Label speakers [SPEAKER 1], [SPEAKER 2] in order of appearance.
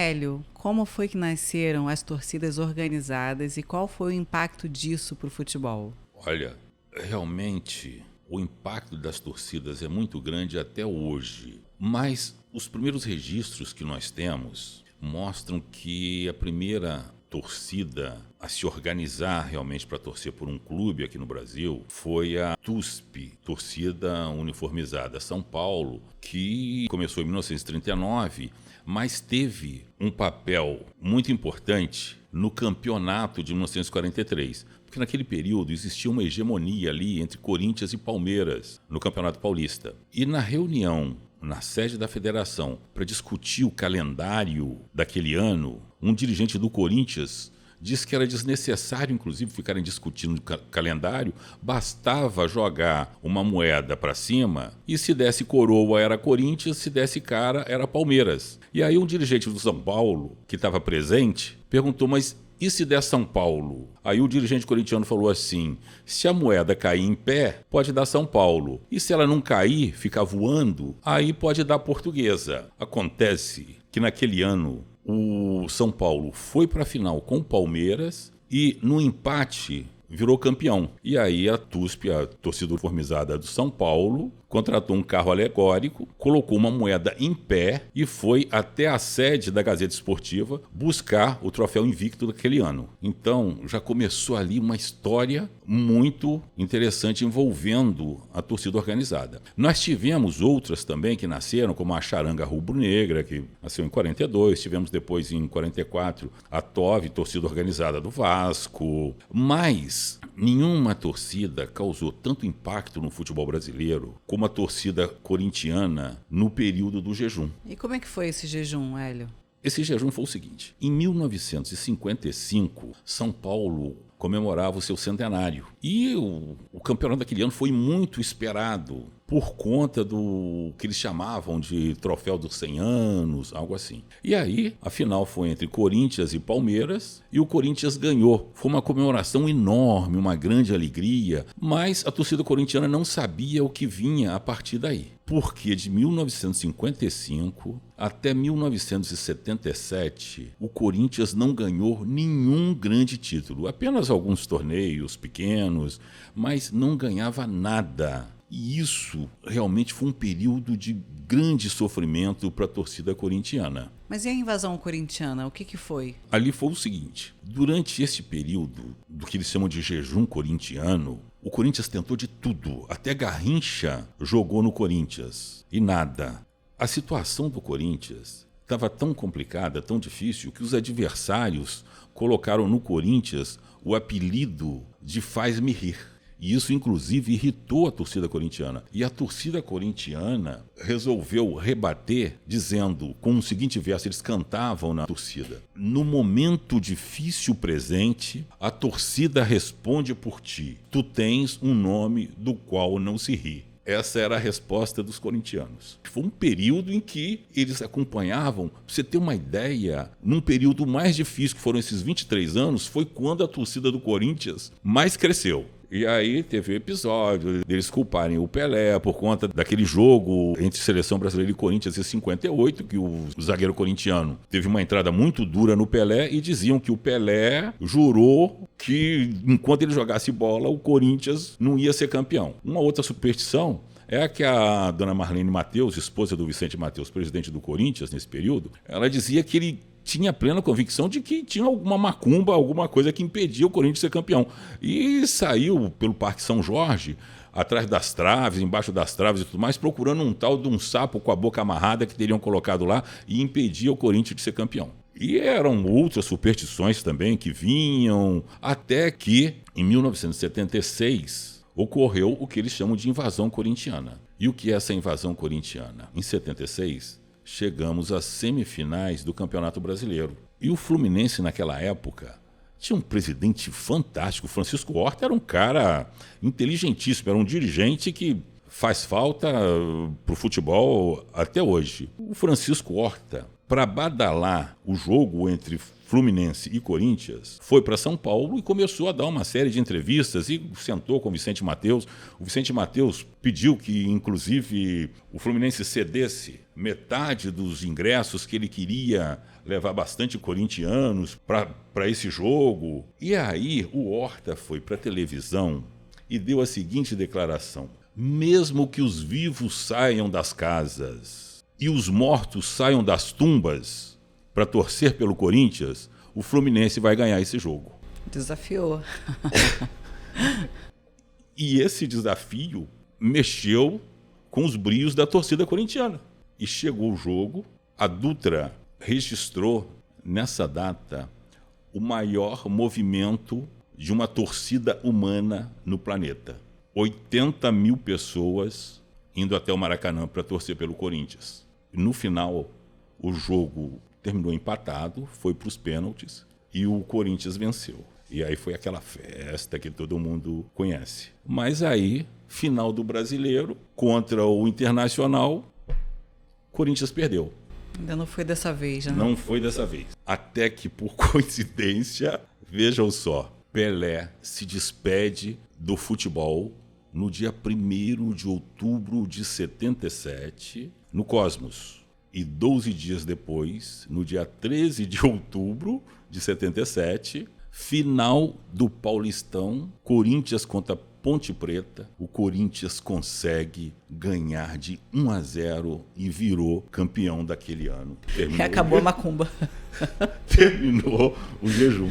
[SPEAKER 1] Hélio, como foi que nasceram as torcidas organizadas e qual foi o impacto disso para o futebol?
[SPEAKER 2] Olha, realmente o impacto das torcidas é muito grande até hoje, mas os primeiros registros que nós temos mostram que a primeira torcida a se organizar realmente para torcer por um clube aqui no Brasil foi a TUSP, Torcida Uniformizada São Paulo, que começou em 1939, mas teve um papel muito importante no campeonato de 1943, porque naquele período existia uma hegemonia ali entre Corinthians e Palmeiras no Campeonato Paulista. E na reunião na sede da federação para discutir o calendário daquele ano, um dirigente do Corinthians disse que era desnecessário, inclusive, ficarem discutindo o calendário, bastava jogar uma moeda para cima e se desse coroa era Corinthians, se desse cara era Palmeiras. E aí um dirigente do São Paulo, que estava presente, perguntou, mas e se der São Paulo? Aí o dirigente corintiano falou assim, se a moeda cair em pé, pode dar São Paulo. E se ela não cair, ficar voando, aí pode dar Portuguesa. Acontece que naquele ano o São Paulo foi para a final com o Palmeiras e no empate virou campeão. E aí a TUSP, a torcida uniformizada do São Paulo, contratou um carro alegórico, colocou uma moeda em pé e foi até a sede da Gazeta Esportiva buscar o troféu invicto daquele ano. Então já começou ali uma história muito interessante envolvendo a torcida organizada. Nós tivemos outras também que nasceram, como a Charanga Rubro-Negra, que nasceu em 42, tivemos depois em 44 a TOV, torcida organizada do Vasco, mas nenhuma torcida causou tanto impacto no futebol brasileiro como a torcida corintiana no período do jejum.
[SPEAKER 1] E como é que foi esse jejum, Hélio?
[SPEAKER 2] Esse jejum foi o seguinte, em 1955, São Paulo comemorava o seu centenário. E o campeonato daquele ano foi muito esperado por conta do que eles chamavam de troféu dos 100 anos, algo assim. E aí, a final foi entre Corinthians e Palmeiras, e o Corinthians ganhou. Foi uma comemoração enorme, uma grande alegria, mas a torcida corintiana não sabia o que vinha a partir daí. Porque de 1955 até 1977, o Corinthians não ganhou nenhum grande título, apenas alguns torneios pequenos, mas não ganhava nada. E isso realmente foi um período de grande sofrimento para a torcida corintiana.
[SPEAKER 1] Mas e a invasão corintiana, o que foi?
[SPEAKER 2] Ali foi o seguinte, durante esse período do que eles chamam de jejum corintiano, o Corinthians tentou de tudo, até Garrincha jogou no Corinthians e nada. A situação do Corinthians estava tão complicada, tão difícil, que os adversários colocaram no Corinthians o apelido de Faz-me Rir. E isso, inclusive, irritou a torcida corintiana. E a torcida corintiana resolveu rebater, dizendo, com o seguinte verso, eles cantavam na torcida: no momento difícil presente, a torcida responde por ti. Tu tens um nome do qual não se ri. Essa era a resposta dos corintianos. Foi um período em que eles acompanhavam, para você ter uma ideia, num período mais difícil, que foram esses 23 anos, foi quando a torcida do Corinthians mais cresceu. E aí teve o episódio deles culparem o Pelé por conta daquele jogo entre Seleção Brasileira e Corinthians em 58, que o zagueiro corintiano teve uma entrada muito dura no Pelé e diziam que o Pelé jurou que enquanto ele jogasse bola, o Corinthians não ia ser campeão. Uma outra superstição é que a dona Marlene Matheus, esposa do Vicente Matheus, presidente do Corinthians nesse período, ela dizia que ele tinha plena convicção de que tinha alguma macumba, alguma coisa que impedia o Corinthians de ser campeão. E saiu pelo Parque São Jorge, atrás das traves, embaixo das traves e tudo mais, procurando um tal de um sapo com a boca amarrada que teriam colocado lá e impedia o Corinthians de ser campeão. E eram outras superstições também que vinham, até que, em 1976, ocorreu o que eles chamam de invasão corintiana. E o que é essa invasão corintiana? Em 76... chegamos às semifinais do Campeonato Brasileiro. E o Fluminense, naquela época, tinha um presidente fantástico. Francisco Horta era um cara inteligentíssimo, era um dirigente que faz falta para o futebol até hoje. O Francisco Horta para badalar o jogo entre Fluminense e Corinthians, foi para São Paulo e começou a dar uma série de entrevistas e sentou com o Vicente Matheus. O Vicente Matheus pediu que, inclusive, o Fluminense cedesse metade dos ingressos, que ele queria levar bastante corintianos para esse jogo. E aí o Horta foi para a televisão e deu a seguinte declaração: mesmo que os vivos saiam das casas e os mortos saiam das tumbas para torcer pelo Corinthians, o Fluminense vai ganhar esse jogo.
[SPEAKER 1] Desafiou.
[SPEAKER 2] E esse desafio mexeu com os brios da torcida corintiana. E chegou o jogo, a Dutra registrou nessa data o maior movimento de uma torcida humana no planeta. 80 mil pessoas indo até o Maracanã para torcer pelo Corinthians. No final, o jogo terminou empatado, foi para os pênaltis e o Corinthians venceu. E aí foi aquela festa que todo mundo conhece. Mas aí, final do Brasileiro, contra o Internacional, Corinthians perdeu.
[SPEAKER 1] Ainda não foi dessa vez, né?
[SPEAKER 2] Não foi dessa vez. Até que, por coincidência, vejam só, Pelé se despede do futebol no dia 1º de outubro de 77, no Cosmos. E 12 dias depois, no dia 13 de outubro de 77, final do Paulistão, Corinthians contra Ponte Preta. O Corinthians consegue ganhar de 1-0 e virou campeão daquele ano.
[SPEAKER 1] Acabou a macumba.
[SPEAKER 2] Terminou o jejum.